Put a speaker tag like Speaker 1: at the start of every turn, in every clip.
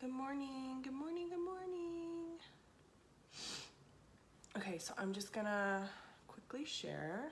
Speaker 1: Good morning, good morning, good morning. Okay, so I'm just gonna quickly share.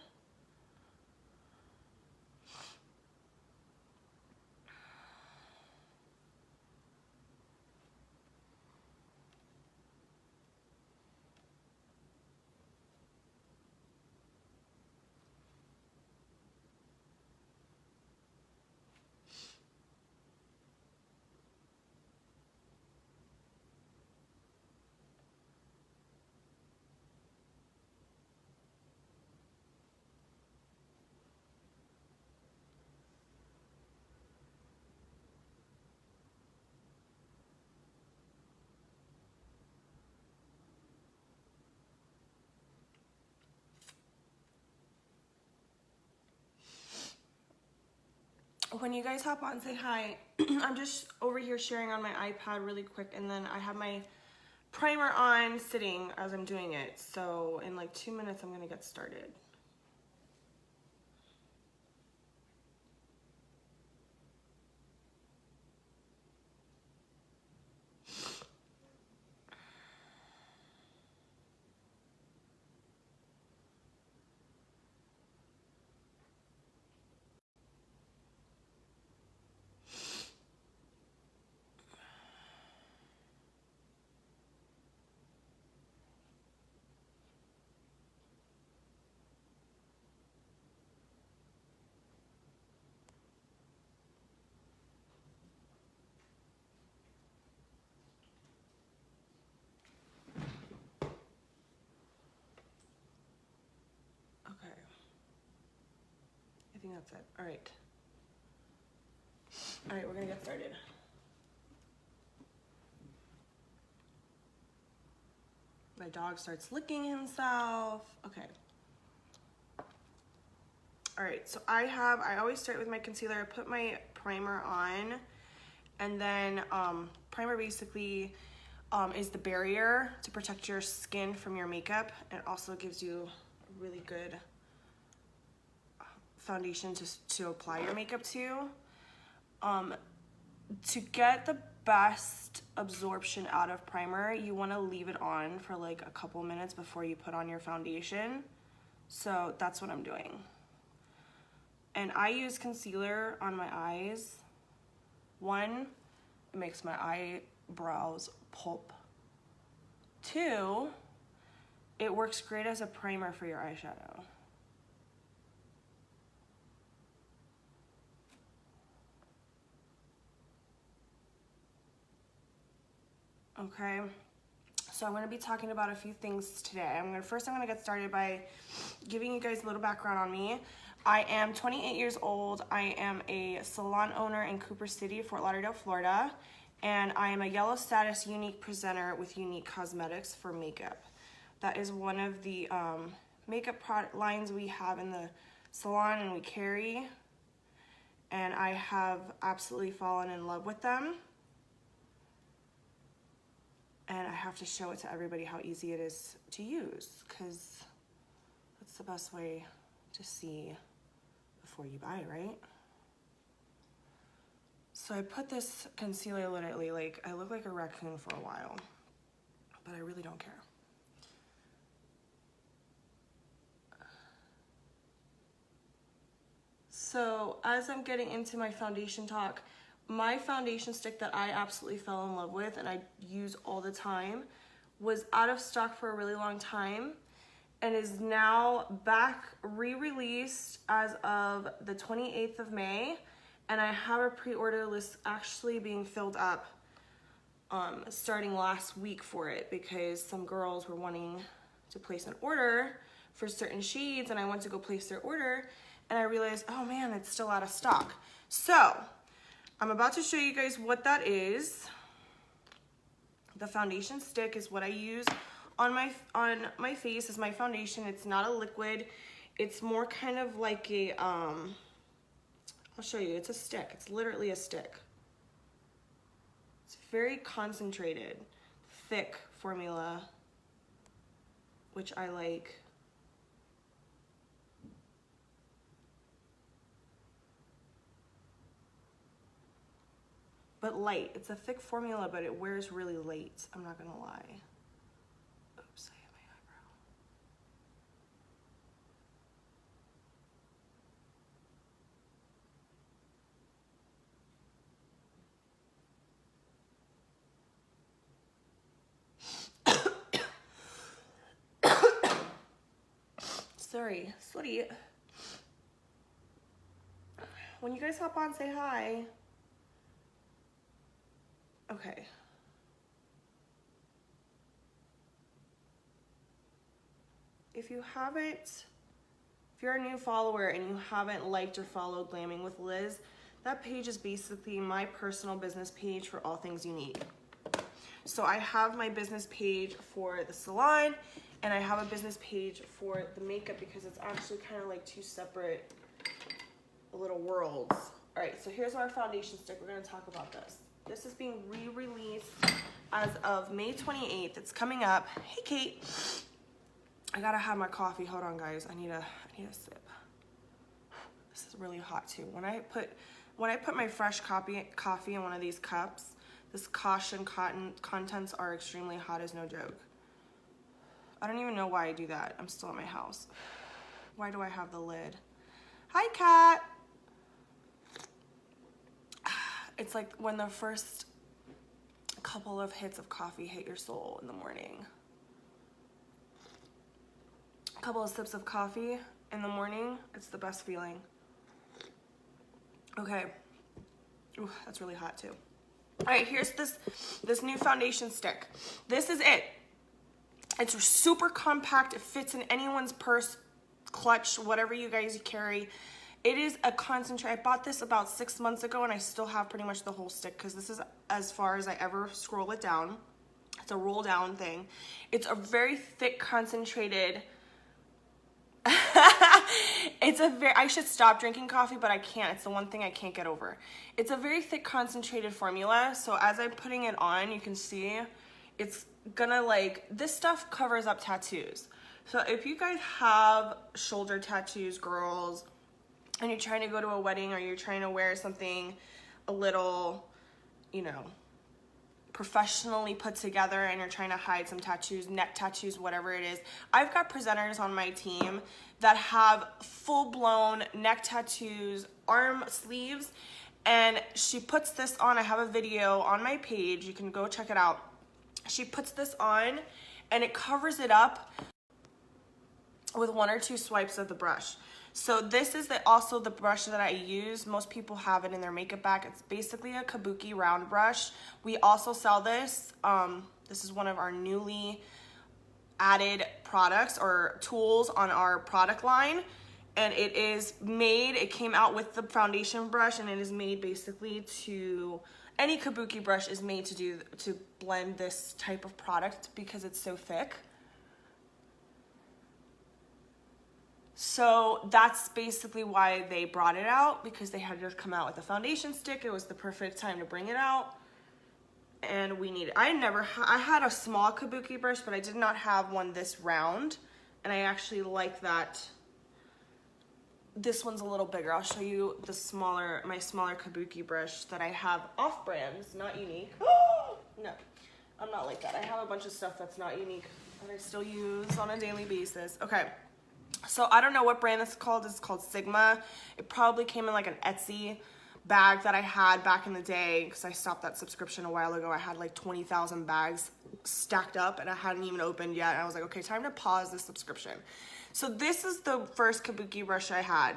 Speaker 1: When you guys hop on, say hi. I'm just over here sharing on my iPad really quick, and then I have my primer on sitting as I'm doing it. So in like 2 minutes, I'm gonna get started. Okay. I think that's it. All right. All right, we're gonna get started. My dog starts licking himself. Okay. All right, so I always start with my concealer. I put my primer on, and then primer basically is the barrier to protect your skin from your makeup. It also gives you a really good foundation to apply your makeup to. To get the best absorption out of primer, you want to leave it on for like a couple minutes before you put on your foundation. So that's what I'm doing. And I use concealer on my eyes. One, it makes my eyebrows pulp. Two, it works great as a primer for your eyeshadow. Okay, so I'm gonna be talking about a few things today. First I'm gonna get started by giving you guys a little background on me. I am 28 years old. I am a salon owner in Cooper City, Fort Lauderdale, Florida, and I am a yellow status Younique presenter with Younique Cosmetics for makeup. That is one of the makeup product lines we have in the salon and we carry, and I have absolutely fallen in love with them. And I have to show it to everybody how easy it is to use, because that's the best way to see before you buy, right? So I put this concealer literally, like, I look like a raccoon for a while, but I really don't care. So as I'm getting into my foundation talk, my foundation stick that I absolutely fell in love with and I use all the time was out of stock for a really long time and is now back re-released as of the 28th of May. And I have a pre-order list actually being filled up starting last week for it, because some girls were wanting to place an order for certain shades and I went to go place their order and I realized, oh man, it's still out of stock. So I'm about to show you guys what that is. The foundation stick is what I use on my face as my foundation. It's not a liquid. It's more kind of like a, I'll show you, it's a stick. It's literally a stick. It's very concentrated, thick formula, which I like. but light. It's a thick formula, but it wears really light. I'm not gonna lie. Oops, I hit my eyebrow. Sorry, sweaty. When you guys hop on, say hi. Okay. If you're a new follower and you haven't liked or followed Glamming with Liz, that page is basically my personal business page for all things Younique. So I have my business page for the salon, and I have a business page for the makeup because it's actually kind of like two separate little worlds. All right, so here's our foundation stick. We're gonna talk about this. This is being re-released as of May 28th. It's coming up. Hey, Kate. I gotta have my coffee. Hold on, guys. I need a sip. This is really hot too. When I put my fresh coffee in one of these cups, this caution contents are extremely hot as no joke. I don't even know why I do that. I'm still at my house. Why do I have the lid? Hi, Kat. It's like when the first couple of hits of coffee hit your soul in the morning. A couple of sips of coffee in the morning, it's the best feeling. Okay. Ooh, that's really hot too. All right, here's this new foundation stick. This is it. It's super compact. It fits in anyone's purse, clutch, whatever you guys carry. It is a concentrate. I bought this about 6 months ago, and I still have pretty much the whole stick because this is as far as I ever scroll it down. It's a roll down thing. It's a very thick, concentrated. I should stop drinking coffee, but I can't. It's the one thing I can't get over. It's a very thick, concentrated formula. So as I'm putting it on, you can see it's gonna this stuff covers up tattoos. So if you guys have shoulder tattoos, girls, and you're trying to go to a wedding or you're trying to wear something a little, you know, professionally put together and you're trying to hide some tattoos, neck tattoos, whatever it is. I've got presenters on my team that have full-blown neck tattoos, arm sleeves, and she puts this on. I have a video on my page. You can go check it out. She puts this on and it covers it up with 1 or 2 swipes of the brush. So this is also the brush that I use. Most people have it in their makeup bag. It's basically a kabuki round brush. We also sell this. This is one of our newly added products or tools on our product line. And it came out with the foundation brush, and it is made basically any kabuki brush is made to blend this type of product because it's so thick. So that's basically why they brought it out, because they had just come out with a foundation stick. It was the perfect time to bring it out, and we need it. I had a small kabuki brush, but I did not have one this round, and I actually like that. This one's a little bigger. I'll show you my smaller kabuki brush that I have off brands, not Younique. No, I'm not like that. I have a bunch of stuff that's not Younique that I still use on a daily basis. Okay. So I don't know what brand this is called. It's called Sigma. It probably came in like an Etsy bag that I had back in the day because I stopped that subscription a while ago. I had like 20,000 bags stacked up and I hadn't even opened yet. And I was like, okay, time to pause this subscription. So this is the first kabuki brush I had.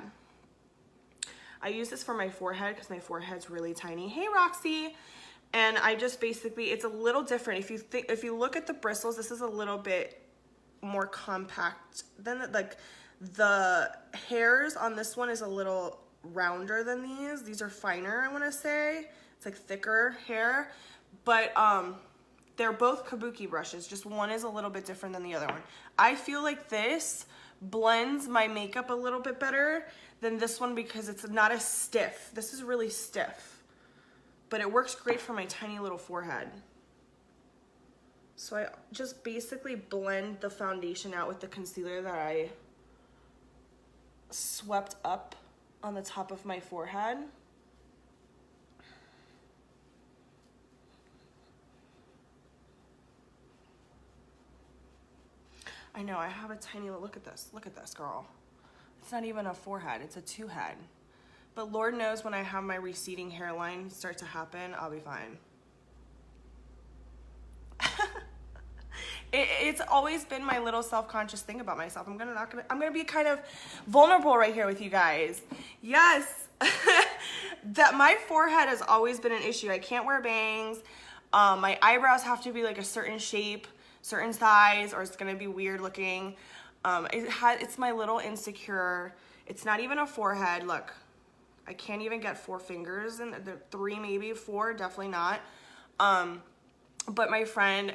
Speaker 1: I use this for my forehead because my forehead's really tiny. Hey, Roxy. And I just basically, it's a little different. If you look at the bristles, this is a little bit more compact than the hairs on this one is a little rounder than these. These are finer, I want to say. It's like thicker hair, but they're both kabuki brushes. Just one is a little bit different than the other one. I feel like this blends my makeup a little bit better than this one because it's not as stiff. This is really stiff, but it works great for my tiny little forehead. So I just basically blend the foundation out with the concealer that I swept up on the top of my forehead. I know, I have a tiny, look at this, girl. It's not even a forehead, it's a two head. But Lord knows when I have my receding hairline start to happen, I'll be fine. It's always been my little self-conscious thing about myself. I'm gonna be kind of vulnerable right here with you guys. Yes, that my forehead has always been an issue. I can't wear bangs. My eyebrows have to be like a certain shape, certain size, or it's gonna be weird looking. It's my little insecure. It's not even a forehead. Look, I can't even get 4 fingers, and 3 maybe, 4 definitely not. But my friend,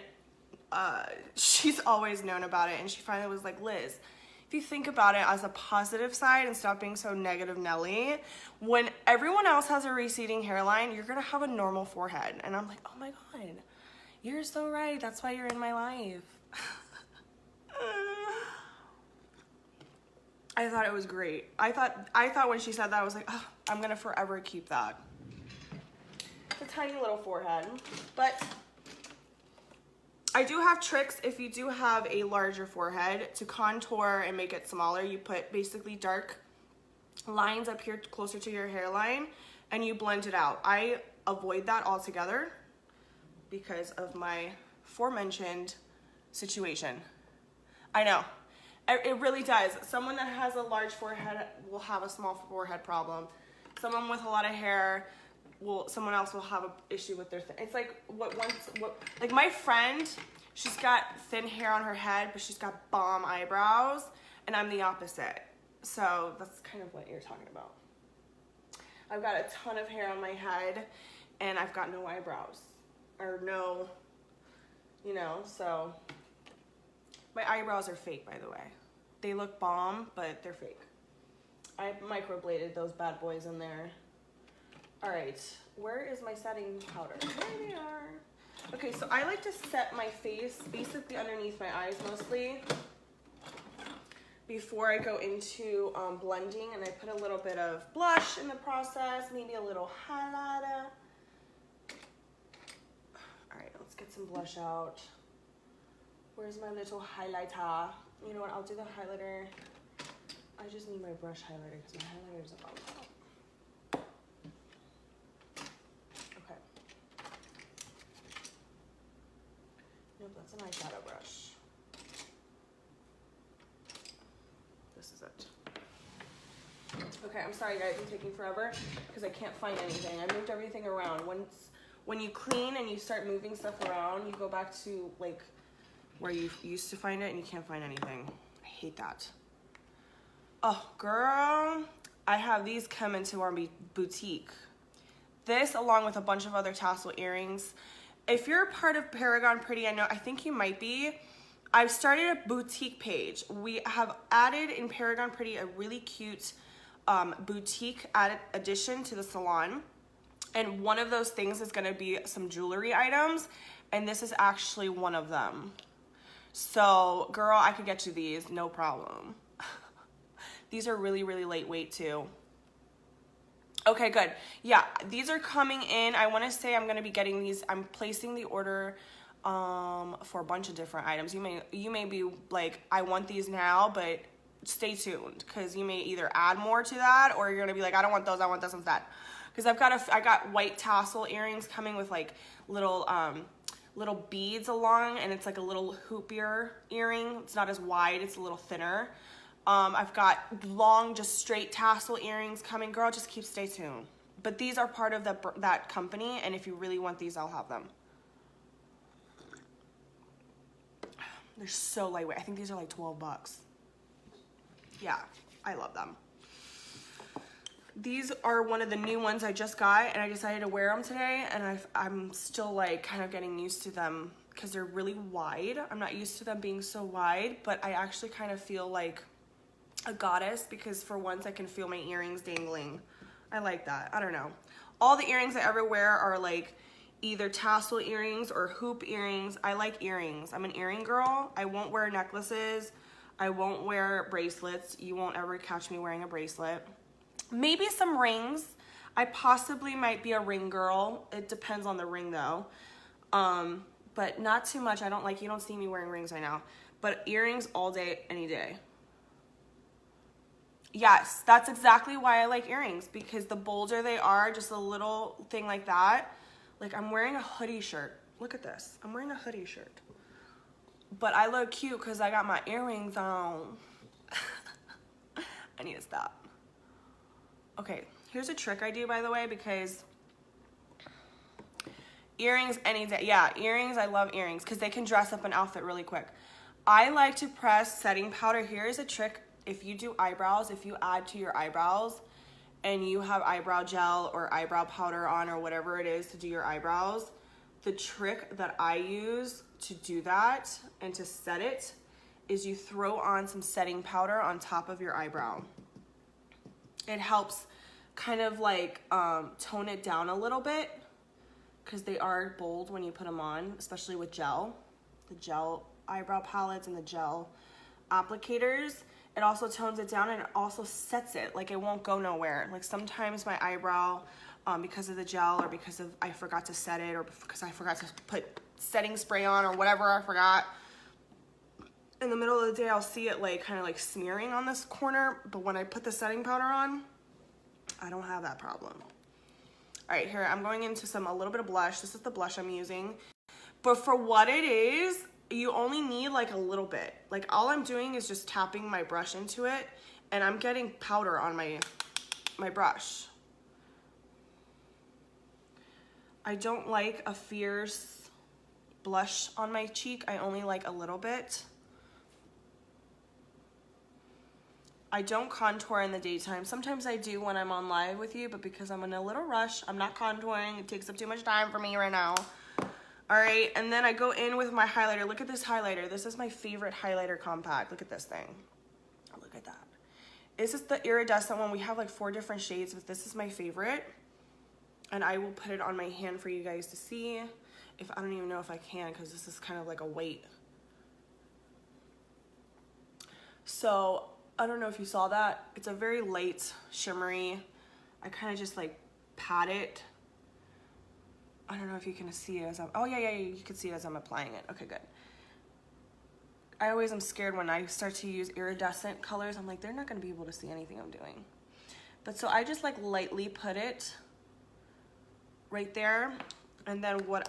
Speaker 1: she's always known about it, and she finally was like, Liz, if you think about it as a positive side and stop being so negative Nelly, when everyone else has a receding hairline, you're gonna have a normal forehead. And I'm like, oh my God, you're so right. That's why you're in my life. I thought it was great. I thought when she said that, I was like, oh, I'm gonna forever keep that. It's a tiny little forehead, but I do have tricks if you do have a larger forehead to contour and make it smaller. You put basically dark lines up here closer to your hairline and you blend it out. I avoid that altogether because of my aforementioned situation. I know, it really does. Someone that has a large forehead will have a small forehead problem. Someone with a lot of hair someone else will have an issue with their it's like like my friend, she's got thin hair on her head, but she's got bomb eyebrows, and I'm the opposite. So that's kind of what you're talking about. I've got a ton of hair on my head, and I've got no eyebrows, or no, you know, so my eyebrows are fake, by the way. They look bomb, but they're fake. I microbladed those bad boys in there. All right, where is my setting powder? There they are. Okay, so I like to set my face basically underneath my eyes mostly before I go into blending, and I put a little bit of blush in the process, maybe a little highlighter. All right, let's get some blush out. Where's my little highlighter? You know what, I'll do the highlighter. I just need my brush highlighter because my highlighter is about top. That's an eyeshadow brush. This is it. Okay, I'm sorry guys, I'm taking forever because I can't find anything. I moved everything around. When you clean and you start moving stuff around, you go back to like where you used to find it and you can't find anything. I hate that. Oh girl, I have these come into our boutique. This along with a bunch of other tassel earrings. If you're a part of Paragon Pretty, I think you might be. I've started a boutique page. We have added in Paragon Pretty a really cute boutique addition to the salon. And one of those things is gonna be some jewelry items. And this is actually one of them. So girl, I could get you these, no problem. These are really, really lightweight too. Okay, good. Yeah, these are coming in. I want to say I'm going to be getting these. I'm placing the order for a bunch of different items. You may be like, I want these now, but stay tuned because you may either add more to that or you're going to be like, I don't want those. I want this instead. Because I got white tassel earrings coming with like little beads along, and it's like a little hoopier earring. It's not as wide. It's a little thinner. I've got long, just straight tassel earrings coming. Girl, just stay tuned. But these are part of that company, and if you really want these, I'll have them. They're so lightweight. I think these are like 12 bucks. Yeah, I love them. These are one of the new ones I just got, and I decided to wear them today, and I'm still like kind of getting used to them because they're really wide. I'm not used to them being so wide, but I actually kind of feel like a goddess because for once I can feel my earrings dangling. I like that. I don't know. All the earrings I ever wear are like either tassel earrings or hoop earrings. I like earrings. I'm an earring girl. I won't wear necklaces. I won't wear bracelets. You won't ever catch me wearing a bracelet. Maybe some rings. I possibly might be a ring girl. It depends on the ring though. But not too much. You don't see me wearing rings right now. but earrings all day, any day. Yes, that's exactly why I like earrings, because the bolder they are, just a little thing like that. Like I'm wearing a hoodie shirt. Look at this. I'm wearing a hoodie shirt. But I look cute because I got my earrings on. I need to stop. Okay, here's a trick I do, by the way, because earrings any day. Yeah, earrings, I love earrings because they can dress up an outfit really quick. I like to press setting powder. Here's a trick. If you do eyebrows, if you add to your eyebrows and you have eyebrow gel or eyebrow powder on or whatever it is to do your eyebrows, the trick that I use to do that and to set it is you throw on some setting powder on top of your eyebrow. It helps kind of like tone it down a little bit because they are bold when you put them on, especially with gel. The gel eyebrow palettes and the gel applicators. It also tones it down and it also sets it, like it won't go nowhere. Like sometimes my eyebrow, because of the gel or because of I forgot to set it or because I forgot to put setting spray on or whatever I forgot, in the middle of the day I'll see it like kind of like smearing on this corner, but when I put the setting powder on, I don't have that problem. All right, here I'm going into a little bit of blush. This is the blush I'm using, but for what it is, you only need like a little bit. Like all I'm doing is just tapping my brush into it and I'm getting powder on my brush. I don't like a fierce blush on my cheek. I only like a little bit. I don't contour in the daytime. Sometimes I do when I'm on live with you, but because I'm in a little rush, I'm not contouring. It takes up too much time for me right now. All right, and then I go in with my highlighter. Look at this highlighter. This is my favorite highlighter compact. Look at this thing. Look at that. This is the iridescent one. We have like 4 different shades, but this is my favorite. And I will put it on my hand for you guys to see. If I don't even know if I can, because this is kind of like a weight. So I don't know if you saw that. It's a very light, shimmery. I kind of just like pat it. I don't know if you can see it as I'm, oh yeah, you can see it as I'm applying it. Okay, good. I always am scared when I start to use iridescent colors. I'm like, they're not gonna be able to see anything I'm doing. But so I just like lightly put it right there. And then what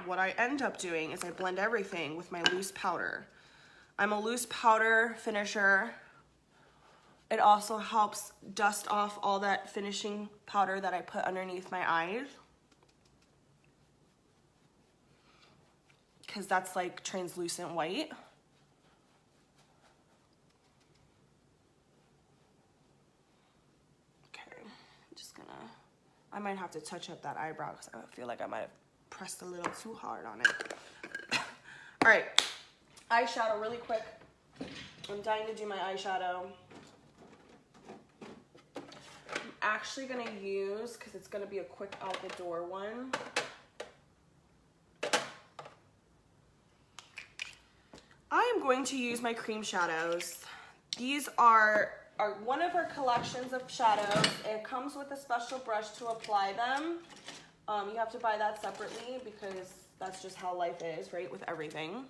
Speaker 1: I end up doing is I blend everything with my loose powder. I'm a loose powder finisher. It also helps dust off all that finishing powder that I put underneath my eyes, because that's like translucent white. Okay, I'm just gonna, I might have to touch up that eyebrow because I feel like I might have pressed a little too hard on it. All right, eyeshadow really quick. I'm dying to do my eyeshadow. I'm actually gonna use, because it's gonna be a quick out the door one, I am going to use my cream shadows. These are one of our collections of shadows. It comes with a special brush to apply them. You have to buy that separately because that's just how life is, right, with everything.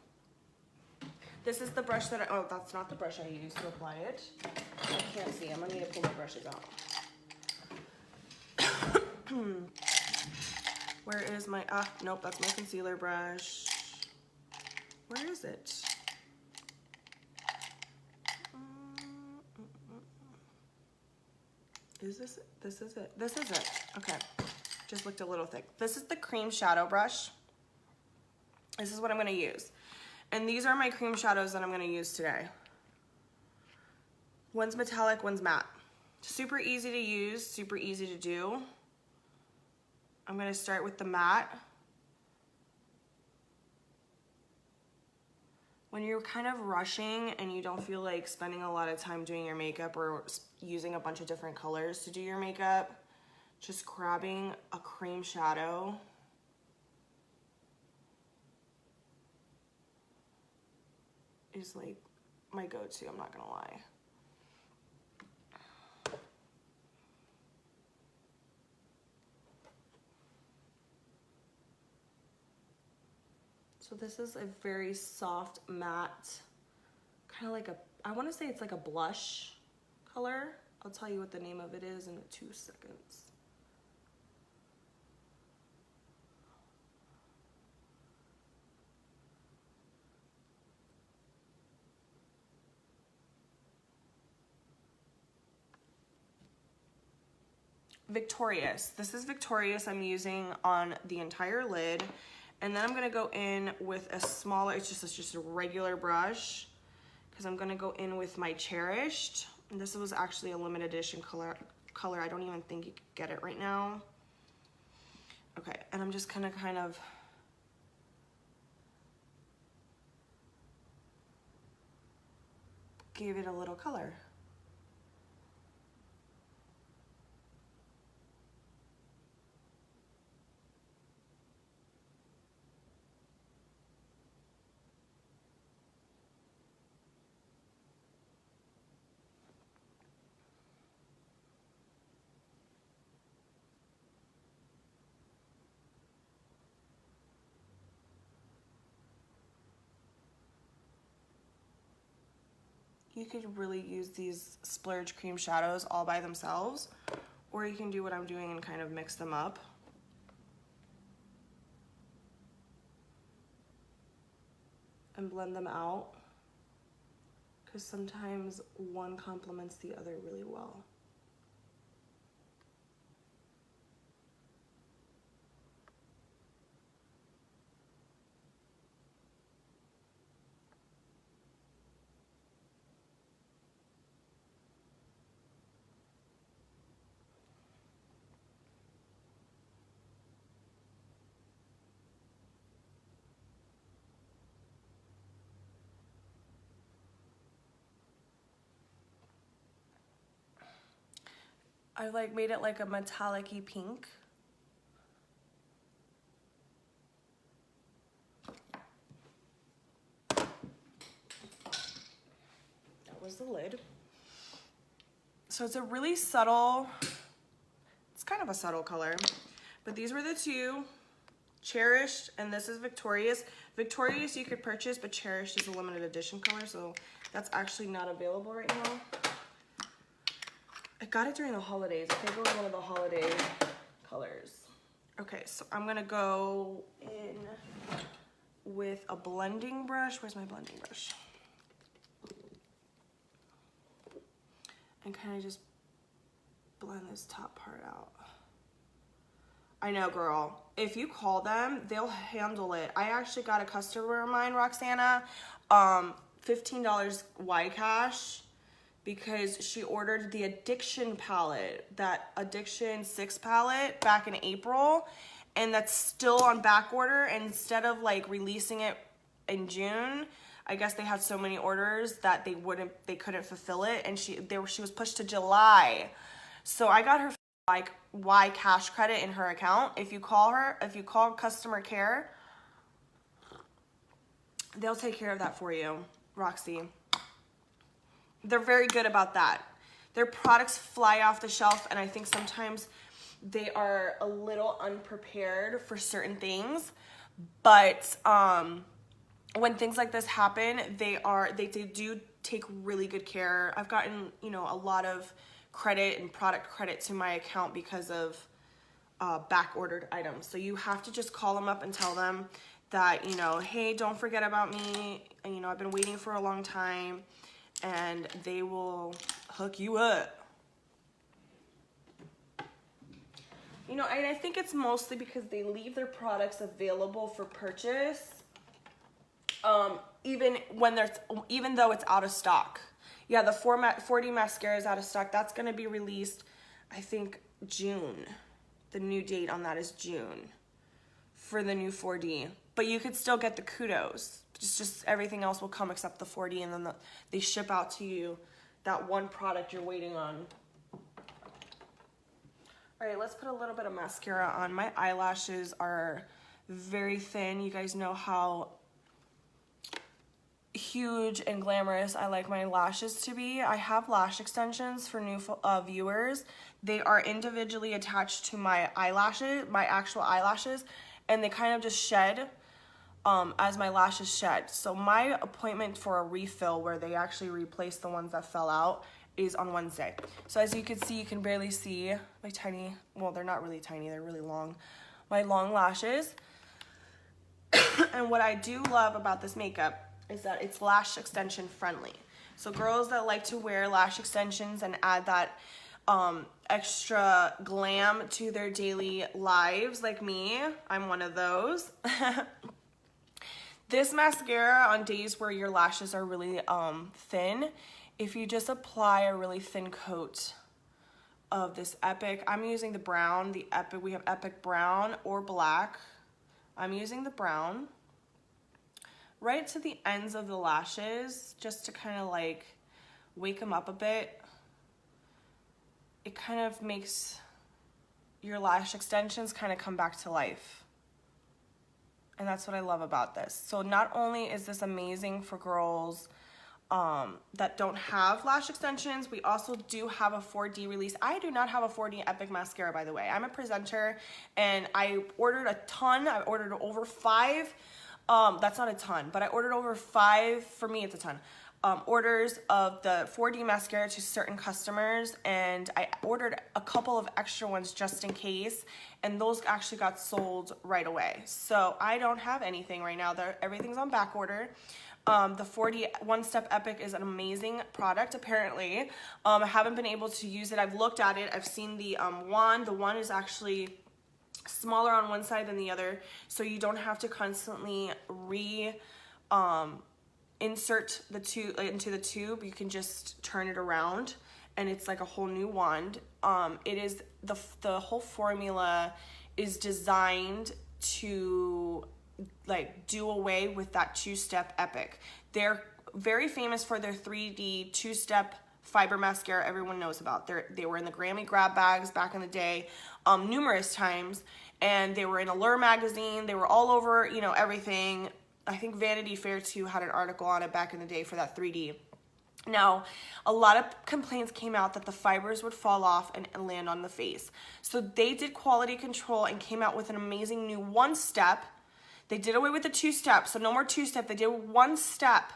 Speaker 1: This is the brush that oh, that's not the brush I use to apply it. I can't see, I'm gonna need to pull my brushes out. Where is my, nope, that's my concealer brush. Where is it? Is this it? This is it. This is it. Okay. Just looked a little thick. This is the cream shadow brush. This is what I'm going to use. And these are my cream shadows that I'm going to use today. One's metallic, one's matte. Super easy to use, super easy to do. I'm going to start with the matte. When you're kind of rushing and you don't feel like spending a lot of time doing your makeup or using a bunch of different colors to do your makeup, just grabbing a cream shadow is like my go-to, I'm not gonna lie. So So this is a very soft matte, kind of like a, I want to say it's like a blush color. I'll tell you what the name of it is in 2 seconds. Victorious. This is Victorious I'm using on the entire lid. And then I'm gonna go in with a smaller, it's just a regular brush, because I'm gonna go in with my Cherished. And this was actually a limited edition color. I don't even think you could get it right now. Okay, and I'm just gonna kind of give it a little color. You could really use these Splurge cream shadows all by themselves, or you can do what I'm doing and kind of mix them up. And blend them out, because sometimes one complements the other really well. I like made it like a metallic-y pink. That was the lid. So it's a really subtle, it's kind of a subtle color, but these were the two, Cherished, and this is Victorious. Victorious you could purchase, but Cherished is a limited edition color, so that's actually not available right now. I got it during the holidays. I think it was one of the holiday colors. Okay, so I'm gonna go in with a blending brush. Where's my blending brush? And kind of just blend this top part out. I know, girl. If you call them, they'll handle it. I actually got a customer of mine, Roxana, $15 Y-Cash, because she ordered the Addiction palette, that Addiction 6 palette back in April, and that's still on back order. And instead of like releasing it in June, I guess they had so many orders that they couldn't fulfill it, and she was pushed to July. So I got her like Y-Cash credit in her account. If you call customer care, they'll take care of that for you, Roxy. They're very good about that. Their products fly off the shelf, and I think sometimes they are a little unprepared for certain things. But when things like this happen, they do take really good care. I've gotten, you know, a lot of credit and product credit to my account because of back ordered items. So you have to just call them up and tell them that, you know, hey, don't forget about me. And, you know, I've been waiting for a long time. And they will hook you up. You know, and I think it's mostly because they leave their products available for purchase, even though it's out of stock. Yeah, the 4D mascara is out of stock. That's going to be released, I think, June. The new date on that is June for the new 4D. But you could still get the kudos. Just everything else will come except the 4D, and then they ship out to you that one product you're waiting on. All right, let's put a little bit of mascara on. My eyelashes are very thin. You guys know how huge and glamorous I like my lashes to be. I have lash extensions for new viewers. They are individually attached to my eyelashes, my actual eyelashes, and they kind of just shed as my lashes shed. So my appointment for a refill where they actually replace the ones that fell out is on Wednesday. So as you can see, you can barely see my tiny, well, they're not really tiny, they're really long, my long lashes. And what I do love about this makeup is that it's lash extension friendly. So girls that like to wear lash extensions and add that extra glam to their daily lives like me, I'm one of those. This mascara on days where your lashes are really thin, if you just apply a really thin coat of this Epic, I'm using the brown, the Epic, we have Epic brown or black. I'm using the brown right to the ends of the lashes just to kind of like wake them up a bit. It kind of makes your lash extensions kind of come back to life. And that's what I love about this. So not only is this amazing for girls that don't have lash extensions, we also do have a 4D release. I do not have a 4D Epic mascara, by the way. I'm a presenter and I ordered a ton. I ordered over 5. That's not a ton, but I ordered over 5, for me it's a ton, orders of the 4D mascara to certain customers, and I ordered a couple of extra ones just in case, and those actually got sold right away. So I don't have anything right now. Everything's on back order. The 4D One Step Epic is an amazing product, apparently. I haven't been able to use it. I've looked at it. I've seen the wand. The wand is actually smaller on one side than the other, so you don't have to constantly insert the tube into the tube. You can just turn it around and it's like a whole new wand. It is the whole formula is designed to like do away with that two-step Epic. They're very famous for their 3D two-step fiber mascara everyone knows about. They were in the Grammy grab bags back in the day numerous times, and they were in Allure magazine. They were all over, you know, everything. I think Vanity Fair too had an article on it back in the day for that 3D. Now, a lot of complaints came out that the fibers would fall off and land on the face. So they did quality control and came out with an amazing new one-step. They did away with the two-step, so no more two-step. They did one step,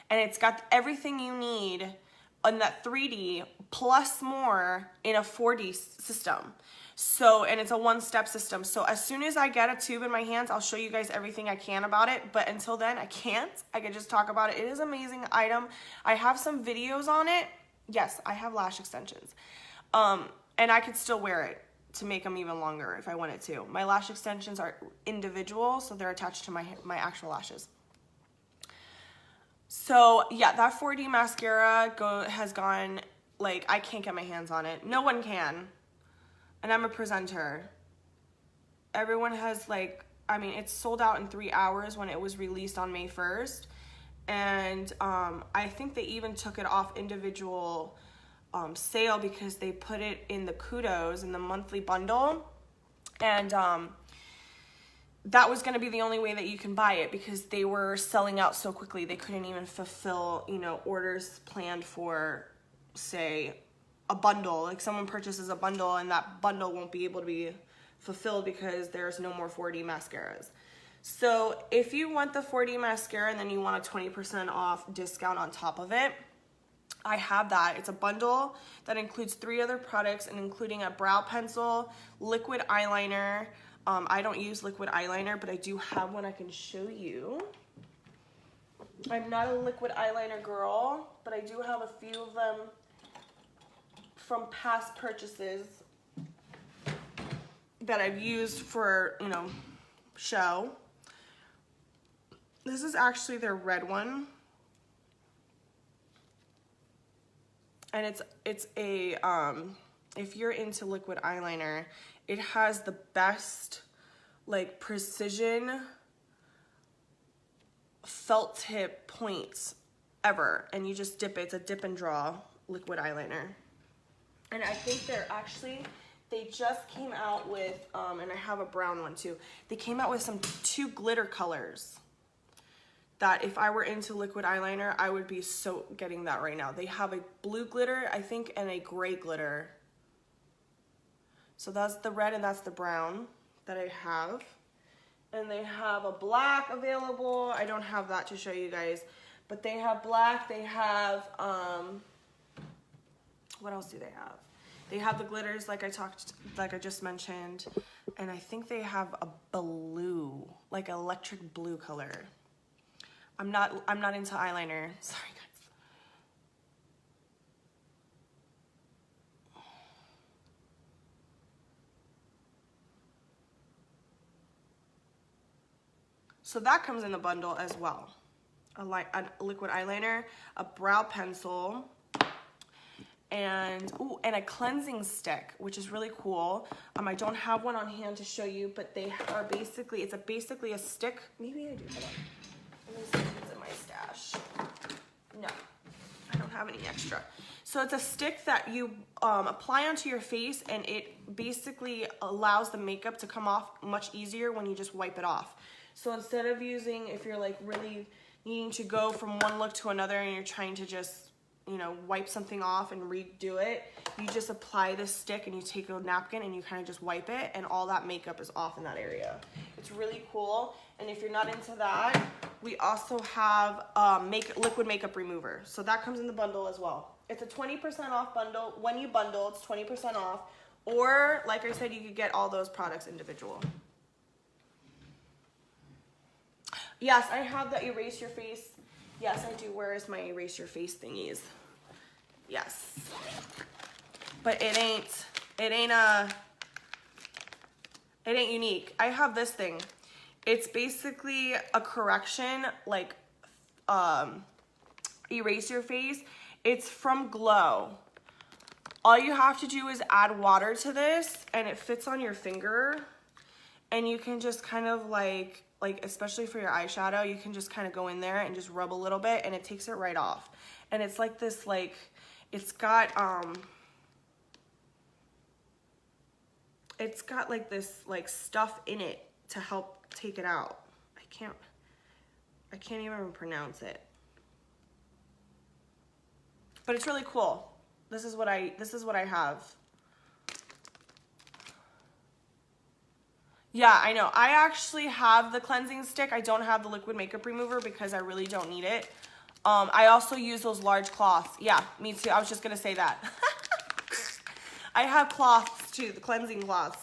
Speaker 1: and it's got everything you need on that 3D plus more in a 4D system. So, and it's a one-step system. So as soon as I get a tube in my hands, I'll show you guys everything I can about it. But until then, I can't. I can just talk about it. It is an amazing item. I have some videos on it. Yes, I have lash extensions. And I could still wear it to make them even longer if I wanted to. My lash extensions are individual, so they're attached to my actual lashes. So yeah, that 4D mascara has gone, like, I can't get my hands on it. No one can. And I'm a presenter. Everyone has, like, I mean, it's sold out in 3 hours when it was released on May 1st. And I think they even took it off individual sale because they put it in the kudos in the monthly bundle. And that was going to be the only way that you can buy it because they were selling out so quickly. They couldn't even fulfill, you know, orders planned for, say, a bundle. Like someone purchases a bundle and that bundle won't be able to be fulfilled because there's no more 4D mascaras. So if you want the 4D mascara and then you want a 20% off discount on top of it, I have that. It's a bundle that includes 3 other products, and including a brow pencil, liquid eyeliner. I don't use liquid eyeliner, but I do have one I can show you. I'm not a liquid eyeliner girl, but I do have a few of them from past purchases that I've used for, you know, show. This is actually their red one. And it's a, if you're into liquid eyeliner, it has the best, like, precision felt tip points ever. And you just dip it. It's a dip and draw liquid eyeliner. And I think they just came out with, and I have a brown one too. They came out with 2 glitter colors that if I were into liquid eyeliner, I would be so getting that right now. They have a blue glitter, I think, and a gray glitter. So that's the red and that's the brown that I have. And they have a black available. I don't have that to show you guys, but they have black. They have, what else do they have? They have the glitters like I just mentioned. And I think they have a blue, like electric blue color. I'm not into eyeliner. Sorry guys. So that comes in the bundle as well. A liquid eyeliner, a brow pencil, and a cleansing stick, which is really cool. I don't have one on hand to show you, but they are basically, it's basically a stick. Maybe I do. Hold on. Let me see if it's in my stash. No, I don't have any extra. So it's a stick that you apply onto your face, and it basically allows the makeup to come off much easier when you just wipe it off. So instead of using, if you're like really needing to go from one look to another and you're trying to just, you know, wipe something off and redo it, you just apply this stick and you take a napkin and you kind of just wipe it, and all that makeup is off in that area. It's really cool. And if you're not into that, we also have liquid makeup remover. So that comes in the bundle as well. It's a 20% off bundle. When you bundle, it's 20% off. Or, like I said, you could get all those products individual. Yes, I have the erase your face. Yes, I do. Where is my erase your face thingies? Yes. But it ain't Younique. I have this thing. It's basically a correction, like erase your face. It's from Glow. All you have to do is add water to this, and it fits on your finger, and you can just kind of like especially for your eyeshadow, you can just kind of go in there and just rub a little bit, and it takes it right off. And it's like this, like, it's got like this like stuff in it to help take it out. I can't even pronounce it. But it's really cool. This is what I have. Yeah, I know. I actually have the cleansing stick. I don't have the liquid makeup remover because I really don't need it. I also use those large cloths. Yeah, me too. I was just gonna say that. I have cloths too, the cleansing cloths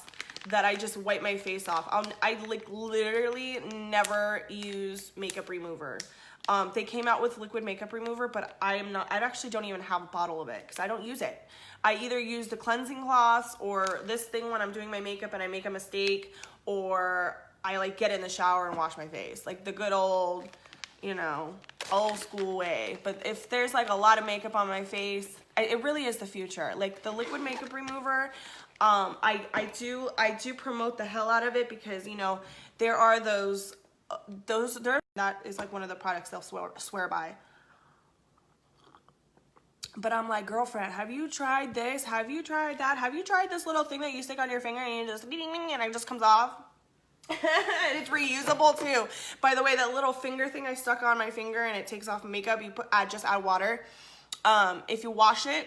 Speaker 1: that I just wipe my face off. I like literally never use makeup remover. They came out with liquid makeup remover, but I actually don't even have a bottle of it because I don't use it. I either use the cleansing cloths or this thing when I'm doing my makeup and I make a mistake, or I like get in the shower and wash my face. Like the good old, you know, old school way. But if there's like a lot of makeup on my face, it really is the future. Like the liquid makeup remover, I do promote the hell out of it because, you know, there are that is like one of the products they'll swear by. But I'm like, girlfriend, have you tried this? Have you tried that? Have you tried this little thing that you stick on your finger and you just ding, ding, and it just comes off? And it's reusable too. By the way, that little finger thing I stuck on my finger and it takes off makeup, you just add water. If you wash it,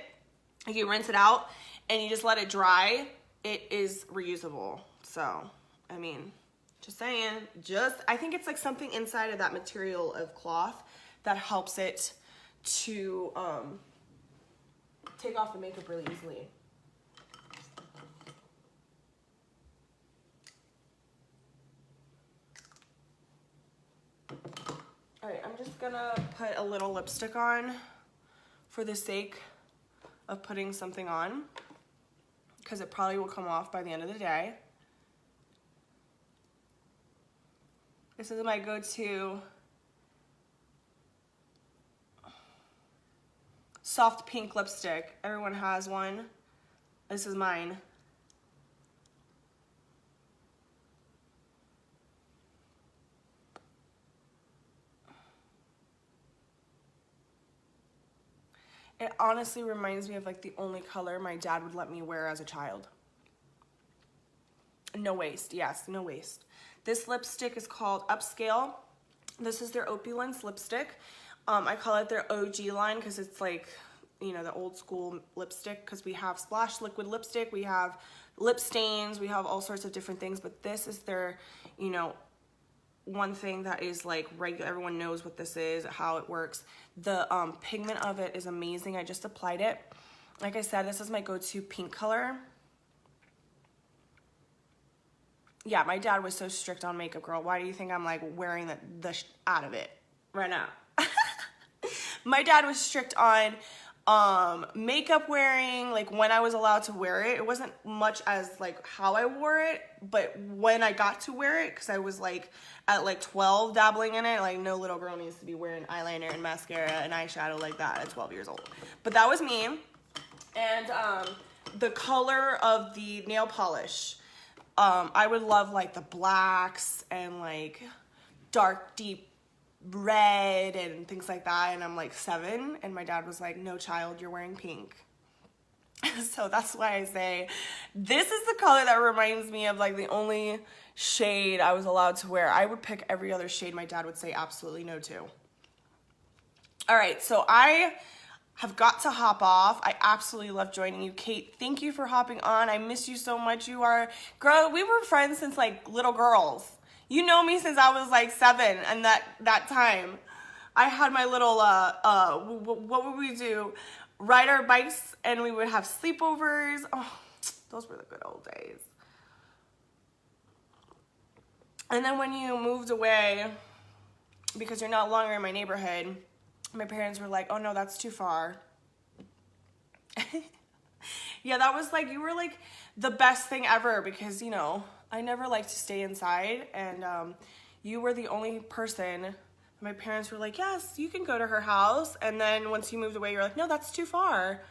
Speaker 1: you rinse it out and you just let it dry, it is reusable. So, I mean, just saying, I think it's like something inside of that material of cloth that helps it to, take off the makeup really easily. All right, I'm just gonna put a little lipstick on for the sake of putting something on, because it probably will come off by the end of the day. This is my go-to soft pink lipstick. Everyone has one. This is mine. It honestly reminds me of like the only color my dad would let me wear as a child. No waste, yes, no waste. This lipstick is called Upscale. This is their Opulence lipstick. I call it their OG line because it's like, you know, the old school lipstick, because we have splash liquid lipstick, we have lip stains, we have all sorts of different things, but this is their, you know, one thing that is like regular, everyone knows what this is, how it works. The pigment of it is amazing. I just applied it. Like I said, this is my go-to pink color. Yeah, my dad was so strict on makeup, girl. Why do you think I'm like wearing the out of it right now? My dad was strict on makeup wearing, like when I was allowed to wear it. It wasn't much as like how I wore it, but when I got to wear it, because I was like at like 12 dabbling in it, like no little girl needs to be wearing eyeliner and mascara and eyeshadow like that at 12 years old. But that was me. And the color of the nail polish, I would love like the blacks and like dark deep red and things like that, and I'm like 7, and my dad was like, no child, you're wearing pink. So that's why I say this is the color that reminds me of like the only shade I was allowed to wear. I would pick every other shade my dad would say absolutely no to. All right, so I have got to hop off. I absolutely love joining you. Kate, thank you for hopping on. I miss you so much. You are, girl, we were friends since like little girls. You know me since I was like 7, and that time I had my little, what would we do? Ride our bikes, and we would have sleepovers. Oh, those were the good old days. And then when you moved away, because you're no longer in my neighborhood, my parents were like, oh no, that's too far. Yeah, that was like, you were like the best thing ever, because, you know, I never liked to stay inside, and you were the only person. My parents were like, yes, you can go to her house. And then once you moved away, you're like, no, that's too far.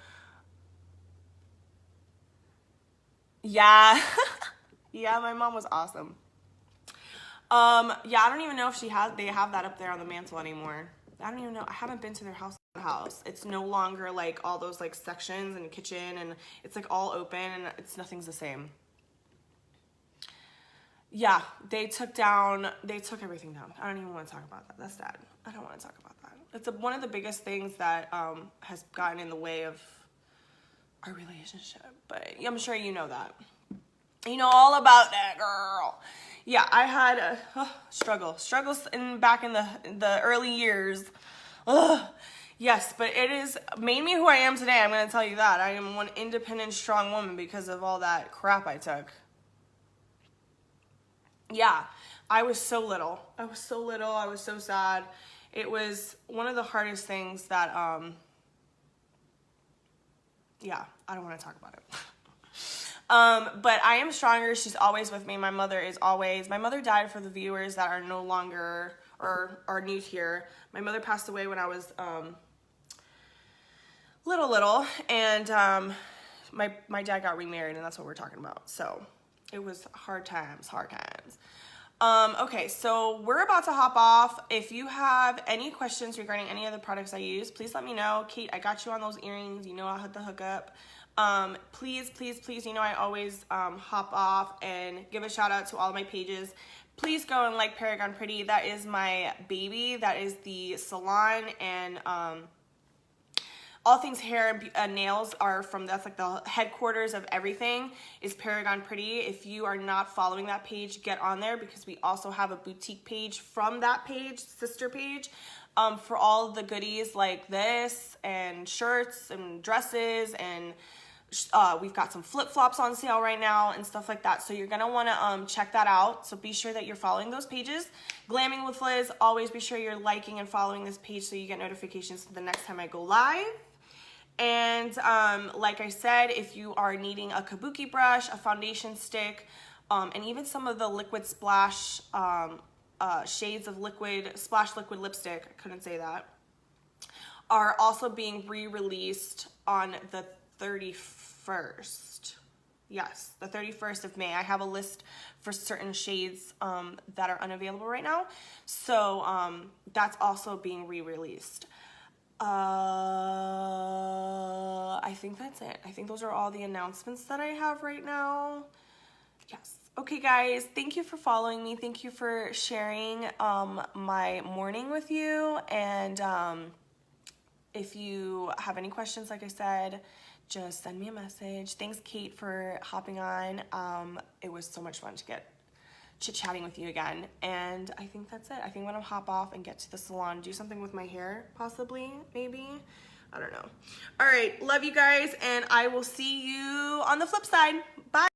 Speaker 1: Yeah. Yeah, my mom was awesome. Yeah, I don't even know if they have that up there on the mantle anymore. I don't even know. I haven't been to their house. It's no longer like all those like sections and kitchen, and it's like all open, and nothing's the same. Yeah, they took everything down. I don't even want to talk about that. That's sad. I don't want to talk about that. It's one of the biggest things that has gotten in the way of our relationship. But I'm sure you know that. You know all about that, girl. Yeah, I had struggles back in the early years. Ugh. Yes, but it has made me who I am today. I'm going to tell you that. I am one independent, strong woman because of all that crap I took. Yeah, I was so little. I was so sad. It was one of the hardest things that, yeah, I don't want to talk about it. But I am stronger. She's always with me. My mother died, for the viewers that are no longer, or are new here. My mother passed away when I was, little, and, my dad got remarried, and that's what we're talking about. So it was hard times. Okay, so we're about to hop off. If you have any questions regarding any of the products I use, please let me know. Kate, I got you on those earrings. You know I'll hit the hook up. Please, you know I always hop off and give a shout out to all of my pages. Please go and like Paragon Pretty. That is my baby. That is the salon, and all things hair and nails are from, that's like the headquarters of everything, is Paragon Pretty. If you are not following that page, get on there, because we also have a boutique page from that page, sister page, for all the goodies like this, and shirts and dresses, and we've got some flip-flops on sale right now and stuff like that. So you're gonna wanna check that out. So be sure that you're following those pages. Glamming with Liz, always be sure you're liking and following this page so you get notifications the next time I go live. And like I said, if you are needing a kabuki brush, a foundation stick, and even some of the liquid splash shades of liquid splash liquid lipstick, I couldn't say that, are also being re-released on the 31st. Yes, the 31st of May. I have a list for certain shades that are unavailable right now. So that's also being re-released. I think that's it. I think those are all the announcements that I have right now. Yes. Okay, guys, thank you for following me. Thank you for sharing my morning with you. And if you have any questions, like I said, just send me a message. Thanks, Kate, for hopping on. It was so much fun to get chit-chatting with you again. And I think that's it. I think I'm gonna hop off and get to the salon, do something with my hair, possibly, maybe. I don't know. All right, love you guys, and I will see you on the flip side. Bye.